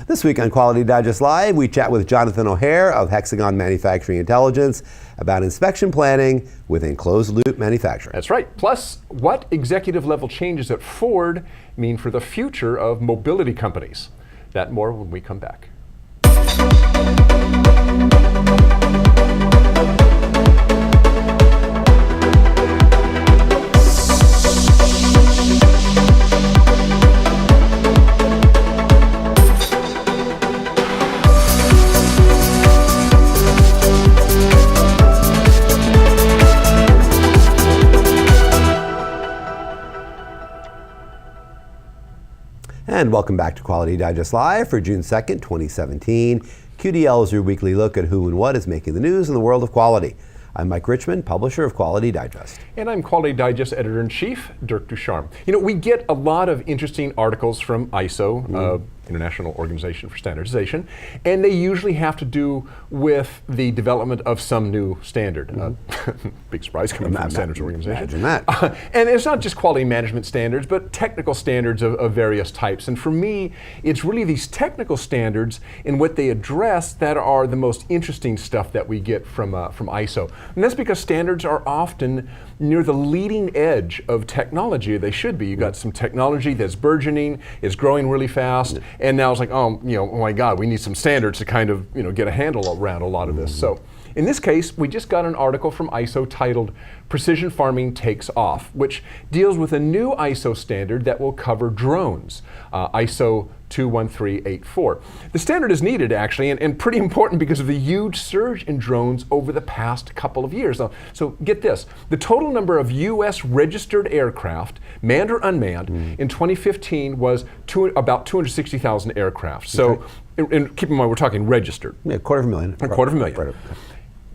This week on Quality Digest Live, we chat with Jonathan O'Hare of Hexagon Manufacturing Intelligence about inspection planning within closed-loop manufacturing. That's right. Plus, what executive-level changes at Ford mean for the future of mobility companies. That and more when we come back. And welcome back to Quality Digest Live for June 2nd, 2017. QDL is your weekly look at who and what is making the news in the world of quality. I'm Mike Richmond, publisher of Quality Digest. And I'm Quality Digest Editor-in-Chief, Dirk Ducharme. You know, we get a lot of interesting articles from ISO, International Organization for Standardization, and they usually have to do with the development of some new standard. Big surprise coming from the Standards Organization. Imagine that. And it's not just quality management standards, but technical standards of various types. And for me, it's really these technical standards and what they address that are the most interesting stuff that we get from ISO. And that's because standards are often near the leading edge of technology. They should be. You've got some technology that's burgeoning, it's growing really fast, and now it's like, oh my God, we need some standards to kind of get a handle around a lot of this. So in this case, we just got an article from ISO titled Precision Farming Takes Off, which deals with a new ISO standard that will cover drones, ISO 21384. The standard is needed actually and pretty important because of the huge surge in drones over the past couple of years. So get this, the total number of US registered aircraft, manned or unmanned, in 2015 was about 260,000 aircraft. So, and keep in mind we're talking registered. Yeah, 250,000. A 250,000.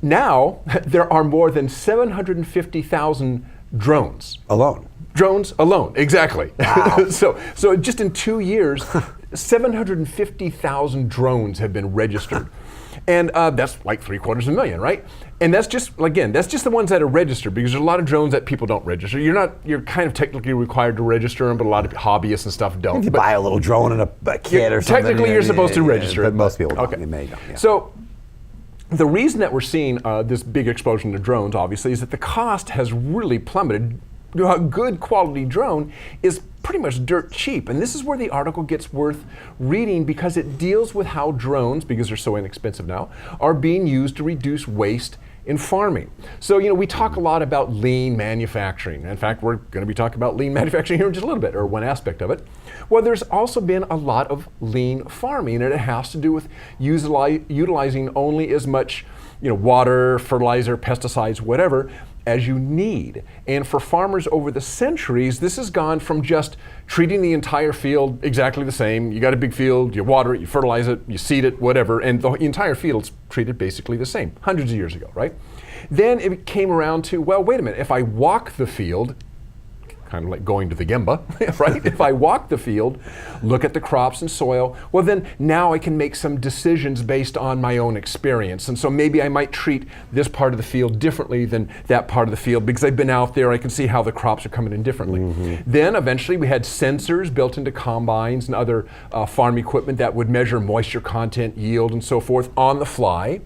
Now, there are more than 750,000 drones. Alone. Drones alone, exactly. Wow. So just in 2 years, 750,000 drones have been registered. And that's like 750,000, right? And that's just, again, that's just the ones that are registered, because there's a lot of drones that people don't register. You're kind of technically required to register them, but a lot of hobbyists and stuff don't. If you buy a little drone and a kit or something. Technically, you're supposed to register it. But most people don't. Okay. They may don't, yeah. So the reason that we're seeing this big explosion of drones, obviously, is that the cost has really plummeted. A good quality drone is pretty much dirt cheap, and this is where the article gets worth reading because it deals with how drones, because they're so inexpensive now, are being used to reduce waste in farming. So, we talk a lot about lean manufacturing. In fact, we're going to be talking about lean manufacturing here in just a little bit, or one aspect of it. Well, there's also been a lot of lean farming, and it has to do with utilizing only as much water, fertilizer, pesticides, whatever, as you need. And for farmers over the centuries, this has gone from just treating the entire field exactly the same. You got a big field, you water it, you fertilize it, you seed it, whatever, and the entire field's treated basically the same, hundreds of years ago, right? Then it came around to, well, wait a minute, if I walk the field, kind of like going to the Gemba, right? If I walk the field, look at the crops and soil, well then now I can make some decisions based on my own experience. And so maybe I might treat this part of the field differently than that part of the field because I've been out there, I can see how the crops are coming in differently. Then eventually we had sensors built into combines and other farm equipment that would measure moisture content, yield, and so forth on the fly.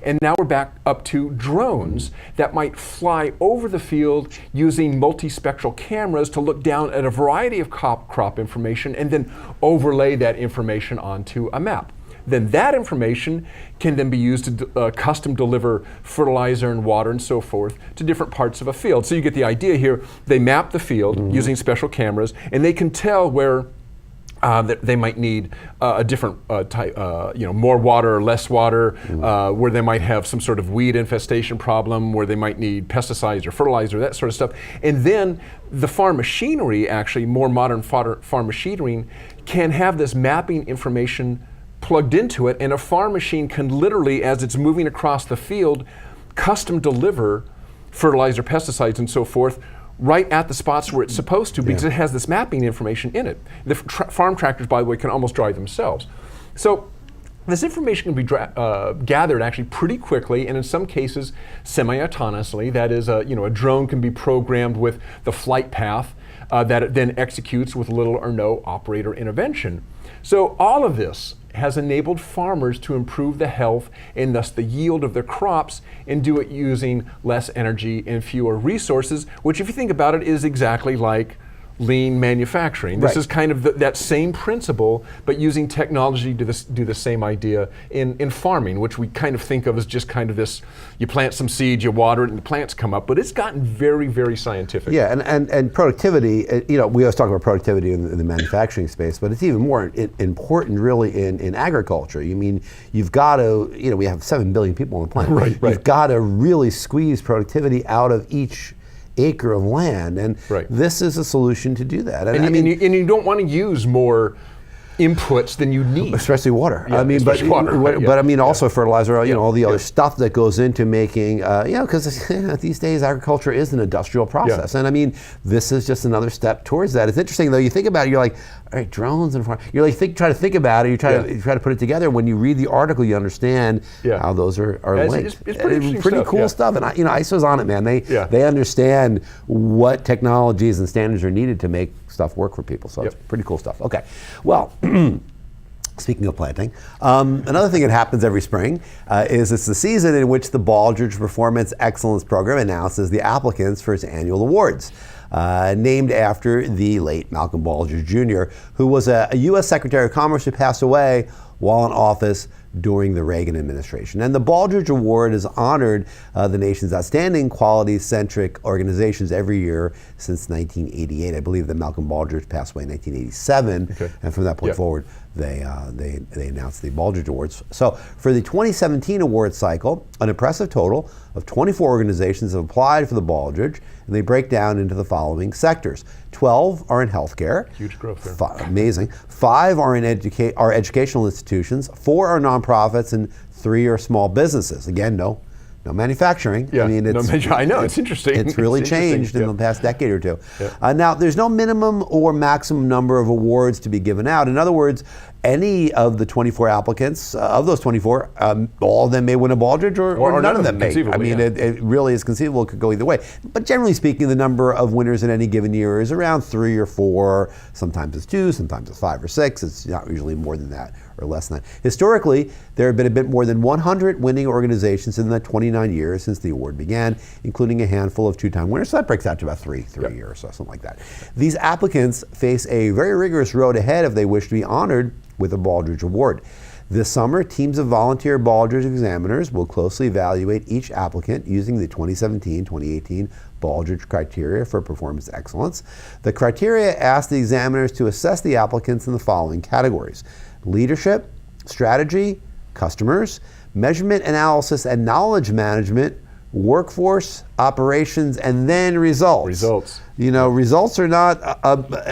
And now we're back up to drones that might fly over the field using multispectral cameras to look down at a variety of crop information and then overlay that information onto a map. Then that information can then be used to custom deliver fertilizer and water and so forth to different parts of a field. So you get the idea here. They map the field using special cameras, and they can tell where that they might need a different type, more water or less water, where they might have some sort of weed infestation problem, where they might need pesticides or fertilizer, that sort of stuff. And then the farm machinery, actually more modern farm machinery, can have this mapping information plugged into it, and a farm machine can literally, as it's moving across the field, custom deliver fertilizer, pesticides, and so forth right at the spots where it's supposed to, because it has this mapping information in it. The farm tractors, by the way, can almost drive themselves. So this information can be gathered actually pretty quickly, and in some cases semi-autonomously. That is, a drone can be programmed with the flight path that it then executes with little or no operator intervention. So all of this has enabled farmers to improve the health and thus the yield of their crops and do it using less energy and fewer resources, which if you think about it is exactly like lean manufacturing. This is kind of that same principle, but using technology to do the same idea in farming, which we kind of think of as just kind of this, you plant some seeds, you water it, and the plants come up, but it's gotten very, very scientific. Yeah, and productivity, we always talk about productivity in the manufacturing space, but it's even more important really in agriculture. You mean, you've got to, we have 7 billion people on the planet. Right. You've got to really squeeze productivity out of each acre of land, and this is a solution to do that. And you don't want to use more inputs than you need, especially water. Yeah, Also fertilizer. All the other stuff that goes into making. Because these days agriculture is an industrial process, and this is just another step towards that. It's interesting though. You think about it, you're like, all right, drones and you're like try to think about it. You try to put it together. When you read the article, you understand how those are linked. It's pretty cool stuff. And ISO's on it, man. They understand what technologies and standards are needed to make stuff work for people. So it's pretty cool stuff. Okay, well. Speaking of planting, another thing that happens every spring is it's the season in which the Baldrige Performance Excellence Program announces the applicants for its annual awards. Named after the late Malcolm Baldrige Jr., who was a U.S. Secretary of Commerce who passed away while in office during the Reagan administration. And the Baldrige Award has honored the nation's outstanding quality-centric organizations every year since 1988. I believe that Malcolm Baldrige passed away in 1987, and from that point forward, they announced the Baldrige Awards. So for the 2017 award cycle, an impressive total of 24 organizations have applied for the Baldrige, and they break down into the following sectors. 12 are in healthcare. Huge growth there. Amazing. 5 are in educational institutions. 4 are nonprofits, and 3 are small businesses. Again, no manufacturing. Yeah, I know, it's interesting. It's really changed in the past decade or two. Now, there's no minimum or maximum number of awards to be given out. In other words, any of the 24 applicants, of those 24, all of them may win a Baldrige or none of them may. It really is conceivable. It could go either way. But generally speaking, the number of winners in any given year is around 3 or 4. Sometimes it's 2, sometimes it's 5 or 6. It's not usually more than that or less than that. Historically, there have been a bit more than 100 winning organizations in the 29 years since the award began, including a handful of 2-time winners. So that breaks out to about 3 a year or so, something like that. These applicants face a very rigorous road ahead if they wish to be honored with a Baldrige Award. This summer, teams of volunteer Baldrige examiners will closely evaluate each applicant using the 2017-2018 Baldrige criteria for performance excellence. The criteria ask the examiners to assess the applicants in the following categories: leadership, strategy, customers, measurement analysis and knowledge management, workforce, operations, and then results. Results are not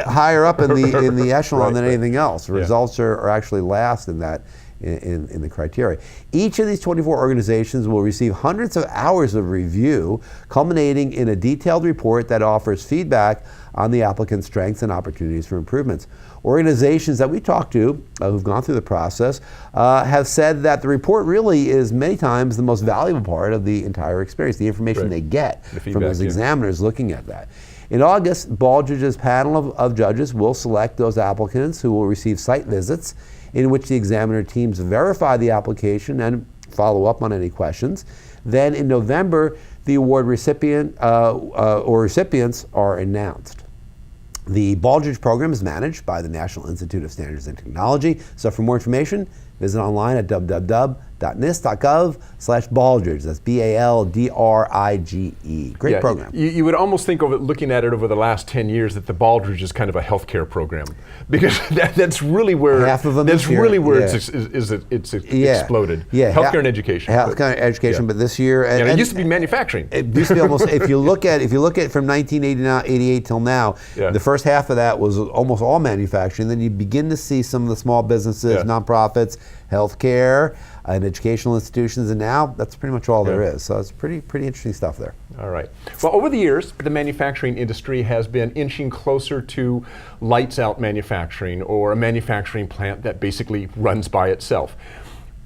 higher up in the echelon than anything else. Results are actually last in that in the criteria. Each of these 24 organizations will receive hundreds of hours of review, culminating in a detailed report that offers feedback on the applicant's strengths and opportunities for improvements. Organizations that we talked to who've gone through the process have said that the report really is many times the most valuable part of the entire experience, the information they get from those examiners looking at that. In August, Baldrige's panel of judges will select those applicants who will receive site visits in which the examiner teams verify the application and follow up on any questions. Then in November, the award recipient or recipients are announced. The Baldrige program is managed by the National Institute of Standards and Technology. So for more information, visit online at www.nist.gov/Baldrige. That's Baldrige. Great program. You would almost think of it, looking at it over the last 10 years, that the Baldrige is kind of a healthcare program, because that's really where half of them. That's really where it's exploded. Healthcare and education. Healthcare and education, but this year, and it used to be manufacturing. It used to be almost. If you look at from 1988 till now, the first half of that was almost all manufacturing. Then you begin to see some of the small businesses, nonprofits, healthcare, and educational institutions, and now that's pretty much all there is. So it's pretty interesting stuff there. All right. Well, over the years, the manufacturing industry has been inching closer to lights out manufacturing, or a manufacturing plant that basically runs by itself.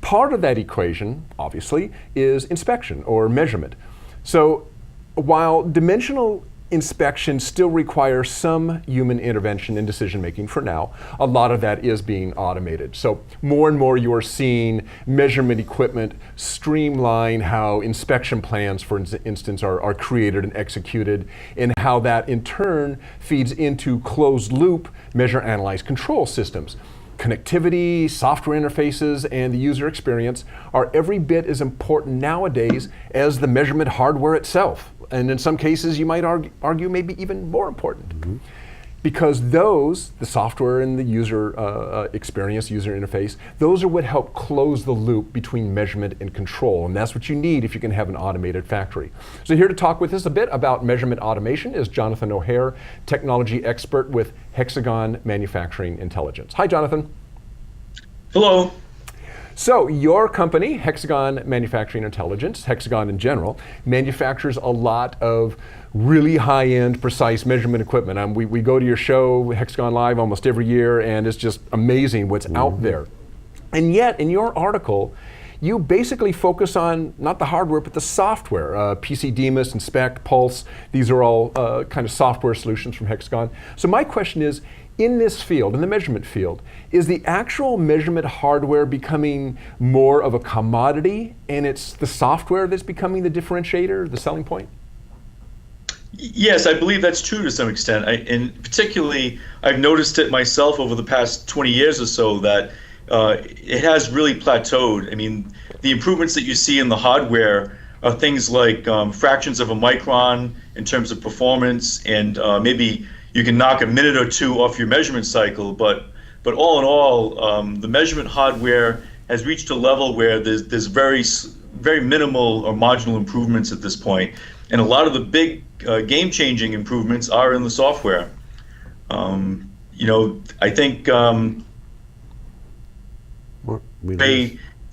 Part of that equation, obviously, is inspection or measurement. So while dimensional inspection still requires some human intervention in decision making for now. A lot of that is being automated. So more and more you are seeing measurement equipment streamline how inspection plans, for instance, are created and executed, and how that in turn feeds into closed loop measure, analyze, control systems. Connectivity, software interfaces, and the user experience are every bit as important nowadays as the measurement hardware itself. And in some cases, you might argue maybe even more important. Mm-hmm. Because those, the software and the user experience, user interface, those are what help close the loop between measurement and control. And that's what you need if you can have an automated factory. So here to talk with us a bit about measurement automation is Jonathan O'Hare, technology expert with Hexagon Manufacturing Intelligence. Hi, Jonathan. Hello. So your company, Hexagon Manufacturing Intelligence, Hexagon in general, manufactures a lot of really high-end, precise measurement equipment. We go to your show, Hexagon Live, almost every year, and it's just amazing what's out there. And yet, in your article, you basically focus on not the hardware, but the software. PC-DEMIS, Inspect, Pulse, these are all kind of software solutions from Hexagon. So my question is, in this field, in the measurement field, is the actual measurement hardware becoming more of a commodity, and it's the software that's becoming the differentiator, the selling point? Yes, I believe that's true to some extent. And particularly, I've noticed it myself over the past 20 years or so that it has really plateaued. I mean, the improvements that you see in the hardware are things like fractions of a micron in terms of performance, and maybe you can knock a minute or two off your measurement cycle. But all in all, the measurement hardware has reached a level where there's very minimal or marginal improvements at this point. And a lot of the big game-changing improvements are in the software. I think the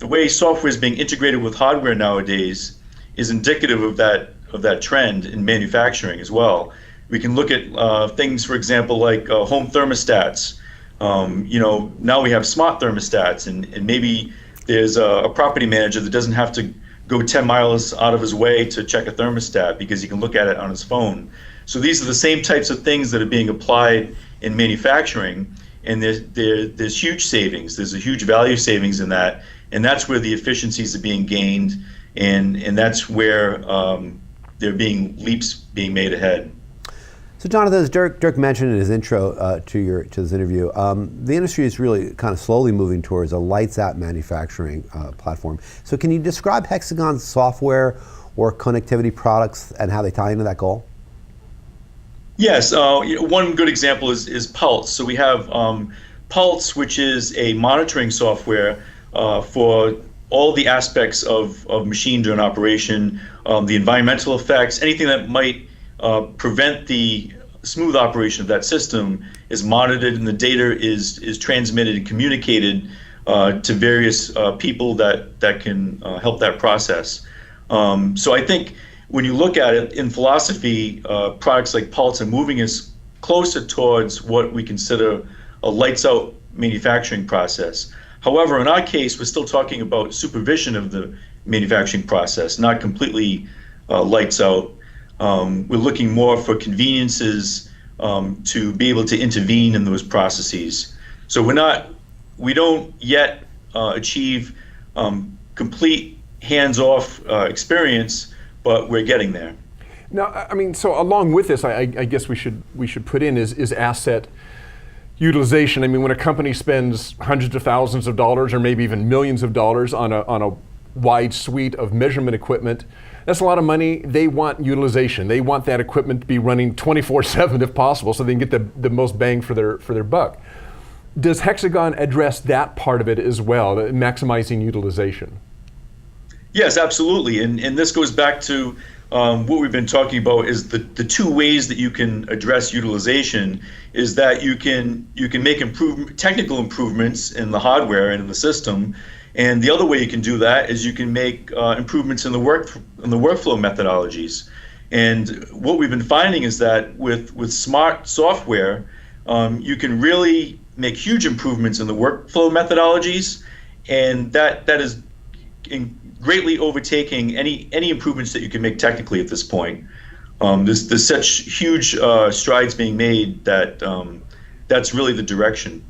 way software is being integrated with hardware nowadays is indicative of that trend in manufacturing as well. We can look at things, for example, like home thermostats. Now we have smart thermostats, and maybe there's a property manager that doesn't have to go 10 miles out of his way to check a thermostat because he can look at it on his phone. So these are the same types of things that are being applied in manufacturing, and there's huge savings. There's a huge value savings in that, and that's where the efficiencies are being gained, and that's where there are being leaps being made ahead. So Jonathan, as Dirk mentioned in his intro to this interview, the industry is really kind of slowly moving towards a lights-out manufacturing platform. So can you describe Hexagon's software or connectivity products and how they tie into that goal? Yes, one good example is Pulse. So we have Pulse, which is a monitoring software for all the aspects of machine during operation, the environmental effects, anything that might prevent the smooth operation of that system is monitored, and the data is transmitted and communicated to various people that can help that process. So I think when you look at it in philosophy, products like Pulse are moving us closer towards what we consider a lights-out manufacturing process. However, in our case, we're still talking about supervision of the manufacturing process, not completely lights out. We're looking more for conveniences to be able to intervene in those processes. So we don't yet achieve complete hands-off experience, but we're getting there. Now, I mean, so along with this, I guess we should put in is asset utilization. I mean, when a company spends hundreds of thousands of dollars, or maybe even millions of dollars on a wide suite of measurement equipment, that's a lot of money. They want utilization. They want that equipment to be running 24/7 if possible, so they can get the most bang for their buck. Does Hexagon address that part of it as well, maximizing utilization? Yes, absolutely. And this goes back to what we've been talking about is the two ways that you can address utilization is that you can make technical improvements in the hardware and in the system. And the other way you can do that is you can make improvements in the workflow methodologies. And what we've been finding is that with smart software, you can really make huge improvements in the workflow methodologies, and that is greatly overtaking any improvements that you can make technically at this point. There's such huge strides being made that that's really the direction.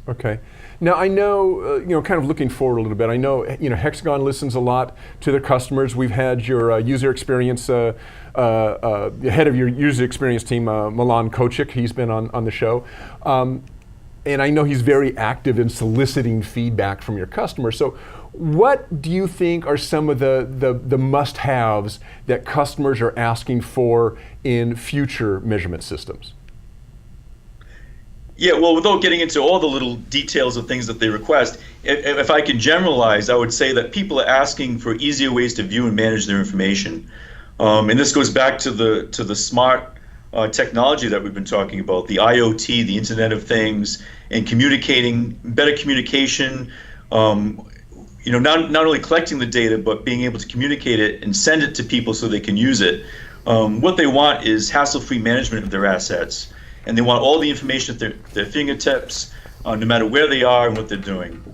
Okay. Now I know, kind of looking forward a little bit. I know, Hexagon listens a lot to their customers. We've had your user experience, the head of your user experience team, Milan Kocic. He's been on the show, and I know he's very active in soliciting feedback from your customers. So, what do you think are some of the must-haves that customers are asking for in future measurement systems? Yeah, well, without getting into all the little details of things that they request, if I can generalize, I would say that people are asking for easier ways to view and manage their information. And this goes back to the smart technology that we've been talking about, the IoT, the Internet of Things, and better communication. Not only collecting the data, but being able to communicate it and send it to people so they can use it. What they want is hassle-free management of their assets. And they want all the information at their fingertips, no matter where they are and what they're doing.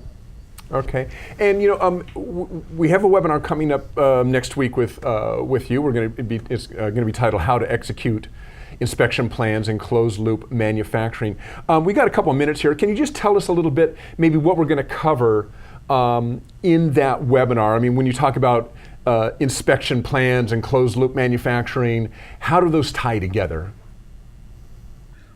Okay, and we have a webinar coming up next week with you. It's going to be titled "How to Execute Inspection Plans in Closed Loop Manufacturing." We got a couple of minutes here. Can you just tell us a little bit, maybe what we're going to cover in that webinar? I mean, when you talk about inspection plans and closed loop manufacturing, how do those tie together?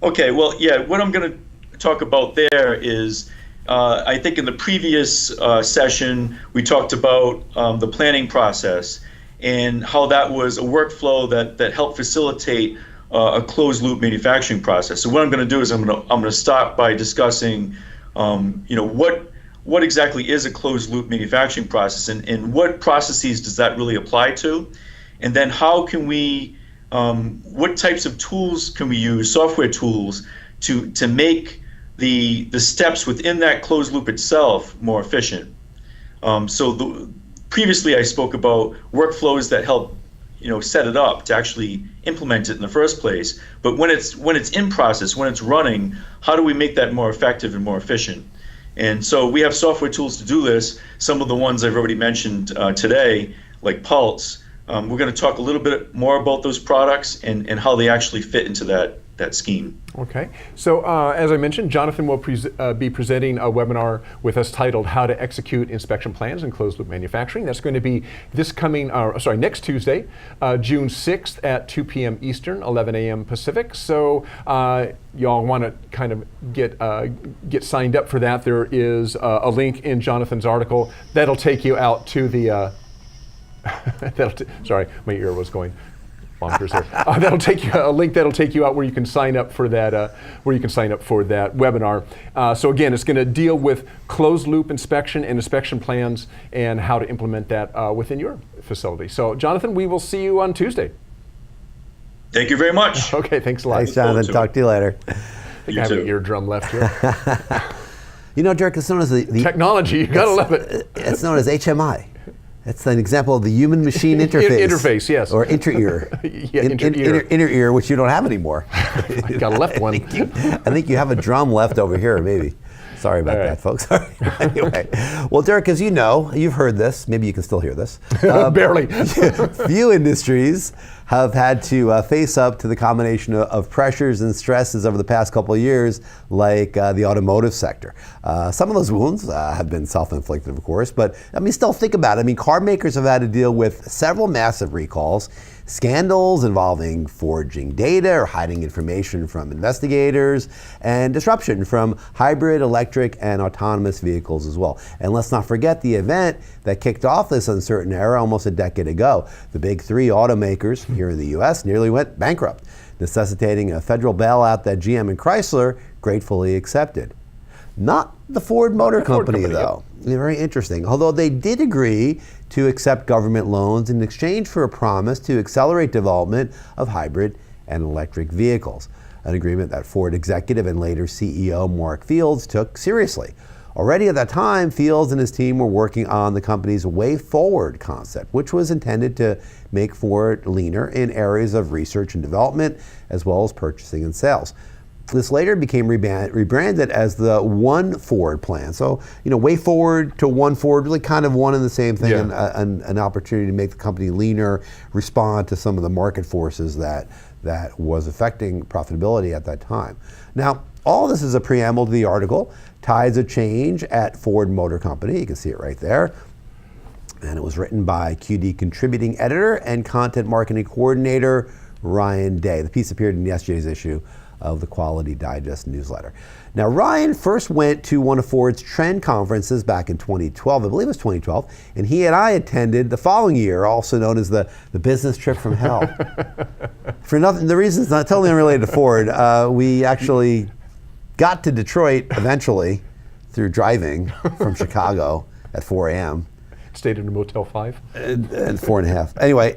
Okay, well, yeah, what I'm going to talk about there is, I think in the previous session, we talked about the planning process and how that was a workflow that helped facilitate a closed loop manufacturing process. So what I'm going to do is I'm going to start by discussing, what exactly is a closed loop manufacturing process and what processes does that really apply to, and then how can we what types of tools can we use, software tools, to make the steps within that closed loop itself more efficient? Previously I spoke about workflows that help set it up to actually implement it in the first place. But when it's in process, when it's running, how do we make that more effective and more efficient? And so we have software tools to do this. Some of the ones I've already mentioned today, like Pulse. We're going to talk a little bit more about those products and how they actually fit into that scheme. Okay, so as I mentioned, Jonathan will be presenting a webinar with us titled "How to Execute Inspection Plans in Closed Loop Manufacturing." That's going to be next Tuesday, June 6th at 2 p.m. Eastern, 11 a.m. Pacific. So y'all want to kind of get signed up for that. There is a link in Jonathan's article that'll take you out to the sorry, my ear was going bonkers there. That'll take you a link that'll take you out where you can sign up for that. Webinar. So again, it's going to deal with closed loop inspection and inspection plans and how to implement that within your facility. So, Jonathan, we will see you on Tuesday. Thank you very much. Okay, thanks a lot. Thanks, Jonathan. Talk to you later. I think I have an eardrum left here. Dirk, it's known as the technology. You gotta love it. It's known as HMI. It's an example of the human-machine interface. Interface, yes. Or inter-ear. Yeah, inter-ear. Inter-ear, which you don't have anymore. I got a left one. I think you have a drum left over here, maybe. Sorry about that, folks. Anyway, well, Dirk, as you know, you've heard this. Maybe you can still hear this. Barely. Few industries have had to face up to the combination of pressures and stresses over the past couple of years, like the automotive sector. Some of those wounds have been self-inflicted, of course, but still think about it. Car makers have had to deal with several massive recalls, scandals involving forging data or hiding information from investigators, and disruption from hybrid, electric, and autonomous vehicles as well. And let's not forget the event that kicked off this uncertain era almost a decade ago. The big three automakers here in the US nearly went bankrupt, necessitating a federal bailout that GM and Chrysler gratefully accepted. Not the Ford Motor Company, though. Very interesting. Although they did agree to accept government loans in exchange for a promise to accelerate development of hybrid and electric vehicles, an agreement that Ford executive and later CEO Mark Fields took seriously. Already at that time, Fields and his team were working on the company's Way Forward concept, which was intended to make Ford leaner in areas of research and development, as well as purchasing and sales. This later became rebranded as the One Ford plan. So, way forward to One Ford, really kind of one and the same thing, and an opportunity to make the company leaner, respond to some of the market forces that was affecting profitability at that time. Now, all this is a preamble to the article, Tides of Change at Ford Motor Company. You can see it right there. And it was written by QD contributing editor and content marketing coordinator, Ryan Day. The piece appeared in yesterday's issue of the Quality Digest newsletter. Now, Ryan first went to one of Ford's trend conferences back in 2012, I believe it was 2012, and he and I attended the following year, also known as the business trip from hell. For nothing, the reason it's not totally unrelated to Ford, we actually got to Detroit eventually through driving from Chicago at 4 a.m. Stayed in a Motel 5? And 4.5. Anyway,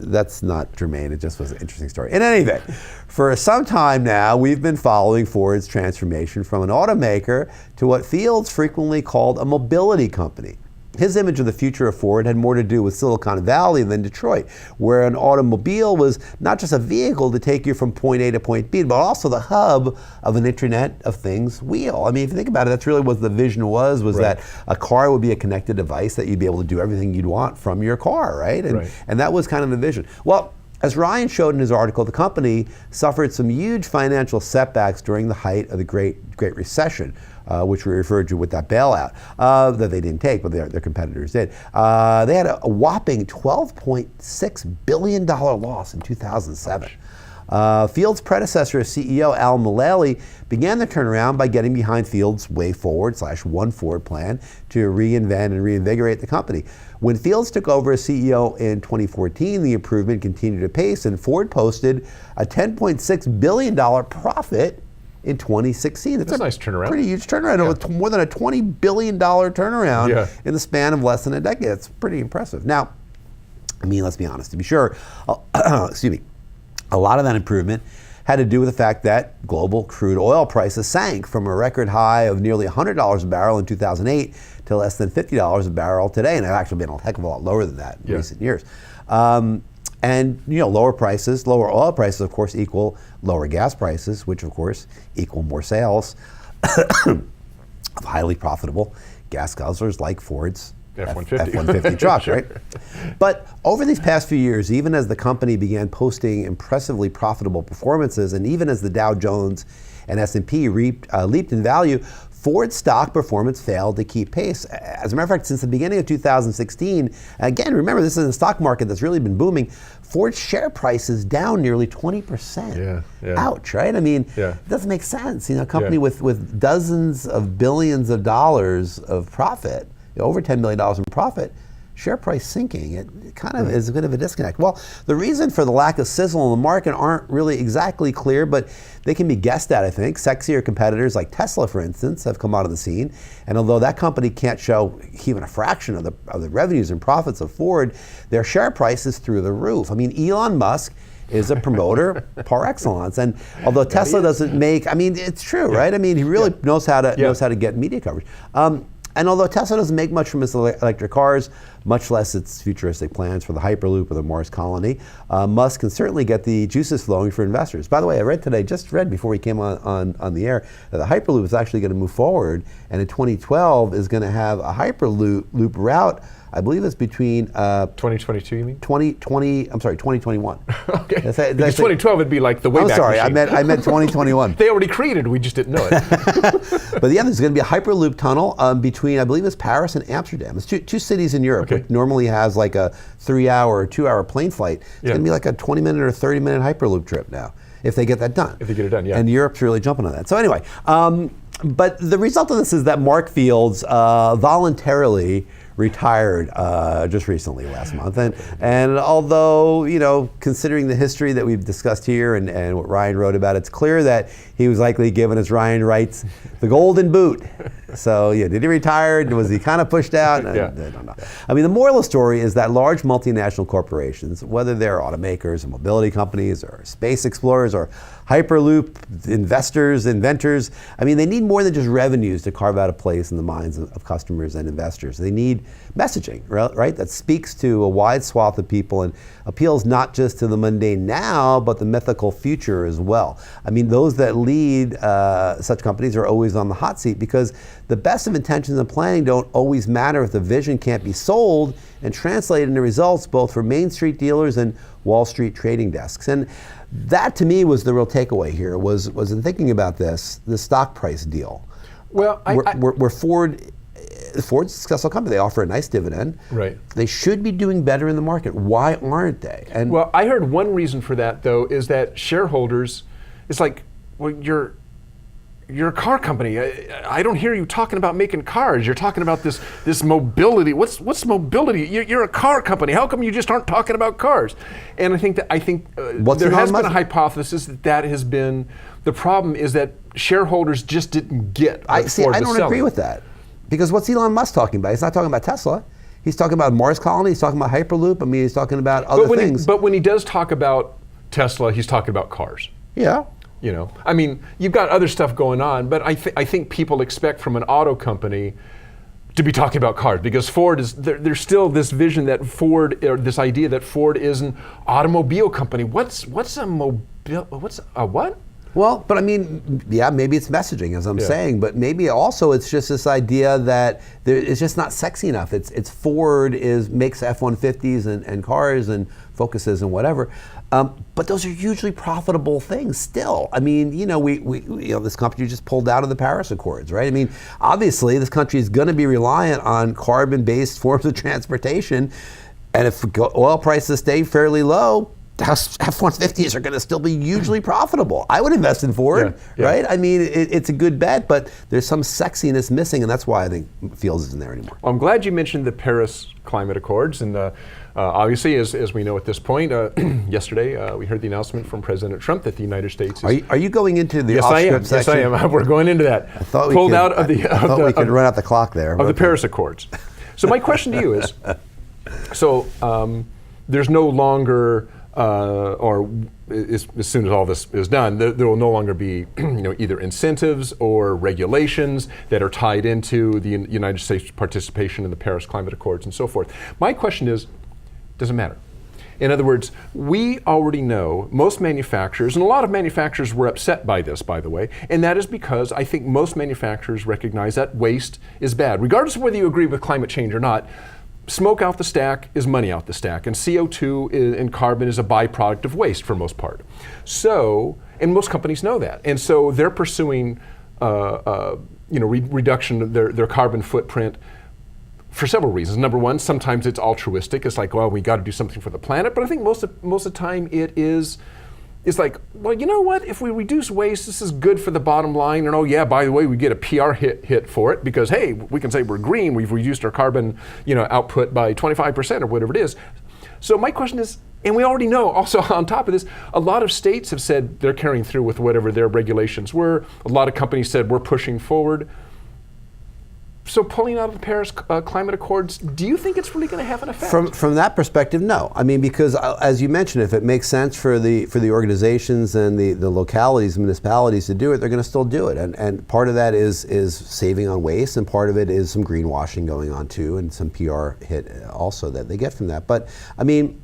that's not germane, it just was an interesting story. In any event, for some time now, we've been following Ford's transformation from an automaker to what Fields frequently called a mobility company. His image of the future of Ford had more to do with Silicon Valley than Detroit, where an automobile was not just a vehicle to take you from point A to point B, but also the hub of an Internet of Things wheel. I mean, if you think about it, that's really what the vision was that a car would be a connected device that you'd be able to do everything you'd want from your car, right? And that was kind of the vision. Well, as Ryan showed in his article, the company suffered some huge financial setbacks during the height of the Great Recession, which we referred to with that bailout that they didn't take, but their competitors did. They had a whopping $12.6 billion loss in 2007. Field's predecessor as CEO, Al Mullally, began the turnaround by getting behind Field's Way Forward / One Ford plan to reinvent and reinvigorate the company. When Fields took over as CEO in 2014, the improvement continued apace, and Ford posted a $10.6 billion profit in 2016. That's a nice turnaround. Pretty huge turnaround. More than a $20 billion turnaround in the span of less than a decade. It's pretty impressive. Now, I mean, let's be honest. To be sure, excuse me, a lot of that improvement had to do with the fact that global crude oil prices sank from a record high of nearly $100 a barrel in 2008 to less than $50 a barrel today, and they've actually been a heck of a lot lower than that in recent years. And lower oil prices, of course, equal lower gas prices, which of course equal more sales of highly profitable gas guzzlers like Ford's F-150 trucks, right? But over these past few years, even as the company began posting impressively profitable performances, and even as the Dow Jones and S&P leaped in value, Ford's stock performance failed to keep pace. As a matter of fact, since the beginning of 2016, again, remember, this is a stock market that's really been booming, Ford's share price is down nearly 20%. Ouch, right? I mean, it doesn't make sense. A company with dozens of billions of dollars of profit, over $10 million in profit, share price sinking. It kind of is a bit of a disconnect. Well, the reason for the lack of sizzle in the market aren't really exactly clear, but they can be guessed at, I think. Sexier competitors like Tesla, for instance, have come out of the scene. And although that company can't show even a fraction of the revenues and profits of Ford, their share price is through the roof. I mean, Elon Musk is a promoter par excellence. And although Tesla doesn't make, I mean, it's true, right? I mean, he really knows how to get media coverage. And although Tesla doesn't make much from its electric cars, much less its futuristic plans for the Hyperloop or the Mars colony, Musk can certainly get the juices flowing for investors. By the way, I just read before he came on the air, that the Hyperloop is actually going to move forward, and in 2012 is going to have a Hyperloop route. I believe it's between 2022, you mean? 2021. Okay. Because 2012 would be like the Wayback Machine. I meant 2021. They already created it, we just didn't know it. But there's going to be a Hyperloop tunnel between, I believe it's Paris and Amsterdam. It's two cities in Europe, which normally has like a 3-hour or 2-hour plane flight. It's going to be like a 20-minute or 30-minute Hyperloop trip now, if they get that done. If they get it done, yeah. And Europe's really jumping on that. So anyway, but the result of this is that Mark Fields voluntarily retired just recently last month. And although, considering the history that we've discussed here and what Ryan wrote about, it's clear that he was likely given, as Ryan writes, the golden boot. So did he retire? Was he kind of pushed out? I don't know. I mean, the moral of the story is that large multinational corporations, whether they're automakers or mobility companies or space explorers or Hyperloop investors, inventors, I mean, they need more than just revenues to carve out a place in the minds of customers and investors. They need messaging, right? That speaks to a wide swath of people and appeals not just to the mundane now, but the mythical future as well. I mean, those that lead such companies are always on the hot seat because the best of intentions and planning don't always matter if the vision can't be sold and translated into results both for Main Street dealers and Wall Street trading desks. And that to me was the real takeaway here, was in thinking about this, the stock price deal. Well, where Ford's a successful company. They offer a nice dividend. Right. They should be doing better in the market. Why aren't they? And well, I heard one reason for that, though, is that shareholders, it's like, well, you're a car company. I don't hear you talking about making cars. You're talking about this mobility. What's mobility? You're a car company. How come you just aren't talking about cars? And I think there has been a hypothesis that has been the problem is that shareholders just didn't get. I don't agree with that, because what's Elon Musk talking about? He's not talking about Tesla. He's talking about Mars colony. He's talking about Hyperloop. I mean, he's talking about other things. But when he does talk about Tesla, he's talking about cars. Yeah. You know, I mean, you've got other stuff going on, but I think people expect from an auto company to be talking about cars, because Ford is there's still this vision that Ford, or this idea that Ford is an automobile company. What's a what? Well, but I mean, yeah, maybe it's messaging, as I'm saying, but maybe also it's just this idea that it's just not sexy enough. It's Ford makes F-150s and cars and Focuses and whatever, but those are hugely profitable things still. I mean, this company just pulled out of the Paris Accords, right? I mean, obviously this country is going to be reliant on carbon-based forms of transportation, and if oil prices stay fairly low, F-150s are going to still be hugely profitable. I would invest in Ford, right? I mean, it's a good bet, but there's some sexiness missing, and that's why I think Fields isn't there anymore. Well, I'm glad you mentioned the Paris Climate Accords, and obviously, as we know at this point, yesterday we heard the announcement from President Trump that the United States is... Are you going into the off-script section? Yes, I am. We're going into that. I thought we could run out the clock there. Of the Paris Accords. So my question to you is, there's no longer... as soon as all this is done, there will no longer be either incentives or regulations that are tied into the United States participation in the Paris Climate Accords and so forth. My question is, does it matter? In other words, we already know most manufacturers, and a lot of manufacturers were upset by this, by the way, and that is because I think most manufacturers recognize that waste is bad. Regardless of whether you agree with climate change or not, smoke out the stack is money out the stack, and CO2 and carbon is a byproduct of waste for most part. So, and most companies know that, and so they're pursuing, reduction of their carbon footprint for several reasons. Number one, sometimes it's altruistic. It's like, well, we got to do something for the planet. But I think most of the time it's like, well, you know what? If we reduce waste, this is good for the bottom line. And oh yeah, by the way, we get a PR hit for it because hey, we can say we're green. We've reduced our carbon, output by 25% or whatever it is. So my question is, and we already know also on top of this, a lot of states have said they're carrying through with whatever their regulations were. A lot of companies said we're pushing forward. So pulling out of the Paris Climate Accords, do you think it's really going to have an effect? From that perspective, no. I mean, because as you mentioned, if it makes sense for the organizations and the localities, municipalities to do it, they're going to still do it. And part of that is saving on waste, and part of it is some greenwashing going on too, and some PR hit also that they get from that. But I mean,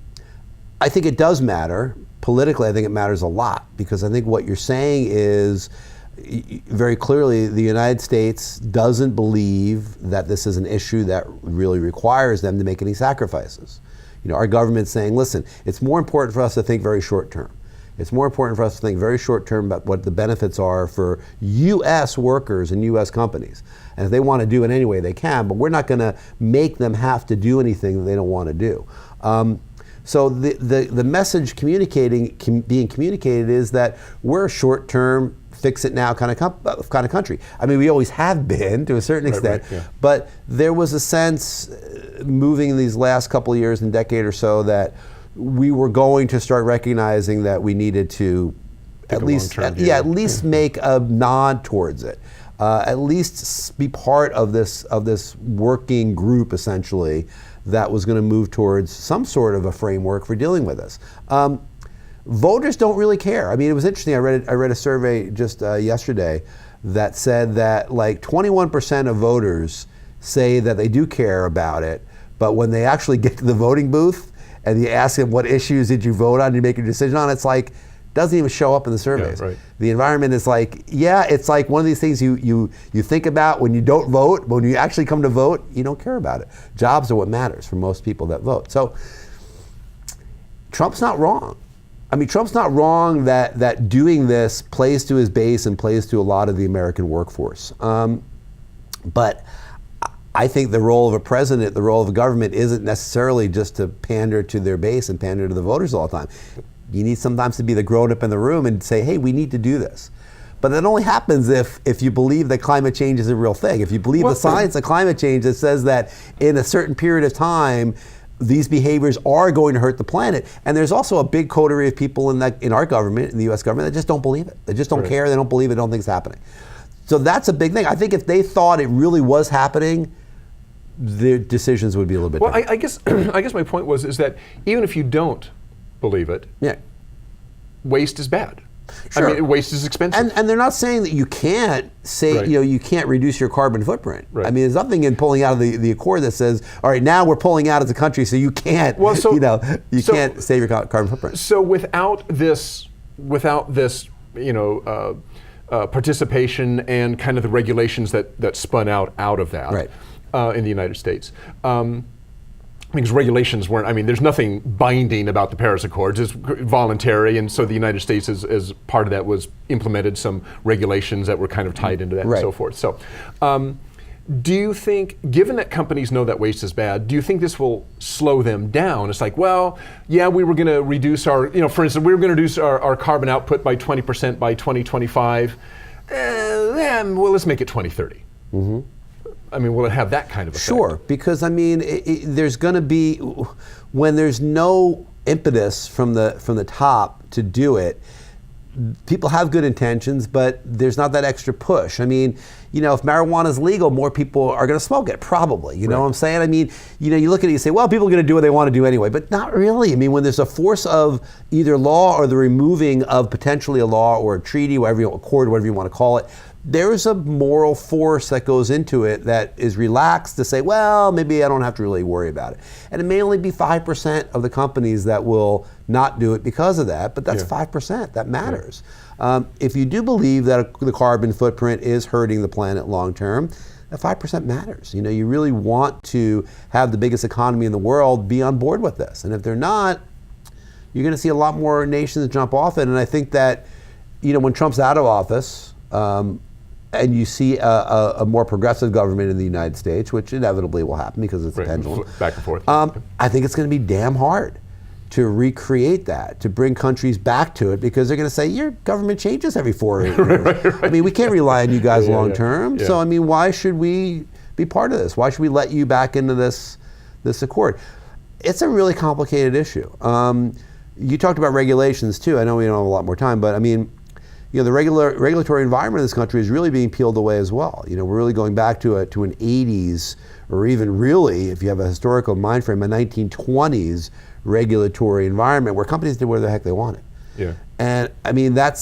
I think it does matter. Politically, I think it matters a lot, because I think what you're saying is, very clearly, the United States doesn't believe that this is an issue that really requires them to make any sacrifices. Our government's saying, listen, it's more important for us to think very short term. It's more important for us to think very short term about what the benefits are for U.S. workers and U.S. companies. And if they want to do it anyway, they can, but we're not going to make them have to do anything that they don't want to do. So the message being communicated is that we're a short term, fix it now kind of country. I mean, we always have been to a certain extent, but there was a sense moving in these last couple of years and decade or so that we were going to start recognizing that we needed to at least make a nod towards it, at least be part of this working group essentially that was going to move towards some sort of a framework for dealing with this. Voters don't really care. I mean, it was interesting. I read a survey just yesterday that said that like 21% of voters say that they do care about it, but when they actually get to the voting booth and you ask them what issues did you vote on, you make your decision on, it's like, doesn't even show up in the surveys. Yeah, right. The environment is like, yeah, it's like one of these things you think about when you don't vote, but when you actually come to vote, you don't care about it. Jobs are what matters for most people that vote. So Trump's not wrong. I mean, Trump's not wrong that doing this plays to his base and plays to a lot of the American workforce. But I think the role of a president, the role of a government isn't necessarily just to pander to their base and pander to the voters all the time. You need sometimes to be the grown-up in the room and say, hey, we need to do this. But that only happens if you believe that climate change is a real thing. If you believe the science of climate change that says that in a certain period of time, these behaviors are going to hurt the planet. And there's also a big coterie of people in our government, in the US government, that just don't believe it. They just don't care, they don't believe it, don't think it's happening. So that's a big thing. I think if they thought it really was happening, their decisions would be a little bit different. I guess my point is that even if you don't believe it, waste is bad. Sure. I mean, waste is expensive. And they're not saying that you can't say, you can't reduce your carbon footprint. Right. I mean, there's nothing in pulling out of the accord that says, all right, now we're pulling out as a country, so you can't, can't save your carbon footprint. So without this, participation and kind of the regulations that spun out of that in the United States. Because regulations weren't, I mean, there's nothing binding about the Paris Accords. It's voluntary, and so the United States, as part of that, was implemented some regulations that were kind of tied into that and so forth. So, do you think, given that companies know that waste is bad, do you think this will slow them down? It's like, well, yeah, we were going to reduce our, for instance, we were going to reduce our carbon output by 20% by 2025. Well, let's make it 2030. Mm-hmm. I mean, will it have that kind of effect? Sure, because I mean, there's going to be, when there's no impetus from the top to do it, people have good intentions, but there's not that extra push. I mean, if marijuana is legal, more people are going to smoke it, probably. You know what I'm saying? I mean, you look at it, you say, well, people are going to do what they want to do anyway, but not really. I mean, when there's a force of either law or the removing of potentially a law or a treaty, accord, whatever you want to call it, there is a moral force that goes into it that is relaxed to say, well, maybe I don't have to really worry about it. And it may only be 5% of the companies that will not do it because of that, but that's 5%. That matters. If you do believe that the carbon footprint is hurting the planet long term, that 5% matters. You really want to have the biggest economy in the world be on board with this. And if they're not, you're going to see a lot more nations jump off it. And I think that, when Trump's out of office, and you see a more progressive government in the United States, which inevitably will happen because it's a pendulum. Back and forth. I think it's going to be damn hard to recreate that, to bring countries back to it, because they're going to say, your government changes every 4 years. I mean, we can't rely on you guys long term. So, I mean, why should we be part of this? Why should we let you back into this accord? It's a really complicated issue. You talked about regulations too. I know we don't have a lot more time, but I mean, the regulatory environment in this country is really being peeled away as well. We're really going back to an 80s, or even really, if you have a historical mind frame, a 1920s regulatory environment where companies did whatever the heck they wanted. Yeah. And I mean, that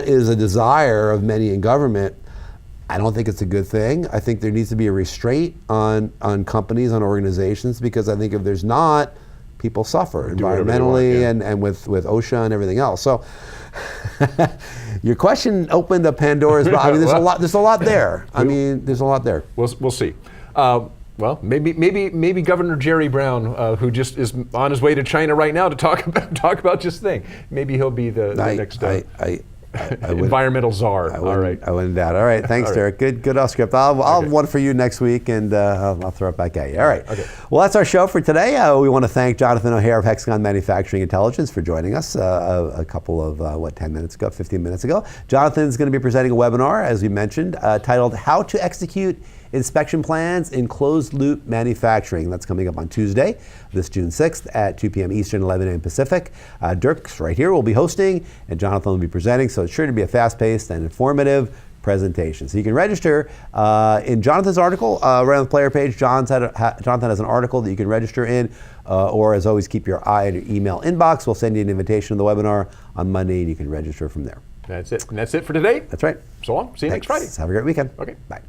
is a desire of many in government. I don't think it's a good thing. I think there needs to be a restraint on companies, on organizations, because I think if there's not, people suffer environmentally and with OSHA and everything else. So your question opened a Pandora's box. I mean, there's a lot there. I mean, there's a lot there. We'll see. Well, maybe Governor Jerry Brown, who just is on his way to China right now to talk about this thing. Maybe he'll be the next environmental czar. All right. I wouldn't doubt. All right. Thanks, Derek. Good off script. I'll have one for you next week, and I'll throw it back at you. All right. Okay. Well, that's our show for today. We want to thank Jonathan O'Hare of Hexagon Manufacturing Intelligence for joining us a couple of 15 minutes ago. Jonathan's going to be presenting a webinar, as we mentioned, titled "How to Execute Inspection Plans in Closed Loop Manufacturing." That's coming up on Tuesday, this June 6th at 2 p.m. Eastern, 11 a.m. Pacific. Dirk's right here will be hosting, and Jonathan will be presenting, so it's sure to be a fast-paced and informative presentation. So you can register in Jonathan's article, right on the player page. Jonathan has an article that you can register in, or as always, keep your eye on your email inbox. We'll send you an invitation to the webinar on Monday, and you can register from there. That's it. And that's it for today. That's right. So long. See you next Friday. Have a great weekend. Okay. Bye.